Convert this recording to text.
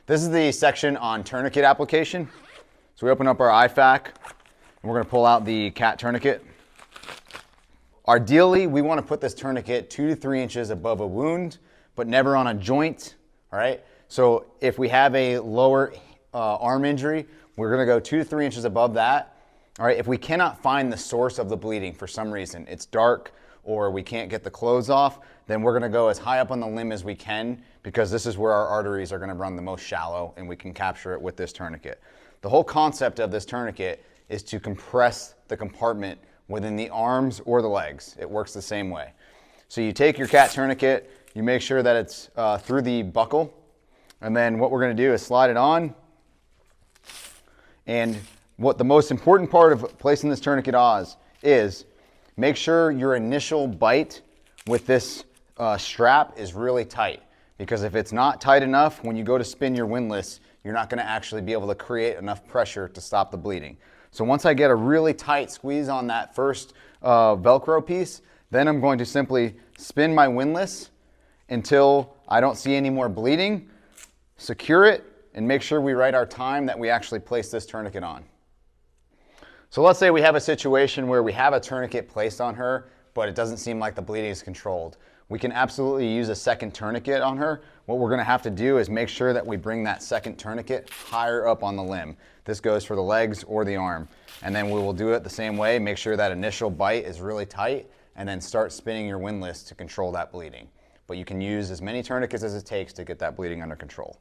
This is the section on tourniquet application. So we open up our IFAK and we're going to pull out the cat tourniquet. Ideally, we want to put this tourniquet 2 to 3 inches above a wound, but never on a joint. All right. So if we have a lower arm injury, we're going to go 2 to 3 inches above that. All right. If we cannot find the source of the bleeding for some reason, it's dark or we can't get the clothes off, then we're going to go as high up on the limb as we can, because this is where our arteries are going to run the most shallow and we can capture it with this tourniquet. The whole concept of this tourniquet is to compress the compartment within the arms or the legs. It works the same way. So you take your cat tourniquet, you make sure that it's through the buckle, and then what we're going to do is slide it on. And what the most important part of placing this tourniquet on is make sure your initial bite with this strap is really tight, because if it's not tight enough, when you go to spin your windlass, you're not going to actually be able to create enough pressure to stop the bleeding. So once I get a really tight squeeze on that first Velcro piece, then I'm going to simply spin my windlass until I don't see any more bleeding, secure it, and make sure we write our time that we actually place this tourniquet on. So let's say we have a situation where we have a tourniquet placed on her, but it doesn't seem like the bleeding is controlled. We can absolutely use a second tourniquet on her. What we're going to have to do is make sure that we bring that second tourniquet higher up on the limb. This goes for the legs or the arm. And then we will do it the same way, make sure that initial bite is really tight, and then start spinning your windlass to control that bleeding. But you can use as many tourniquets as it takes to get that bleeding under control.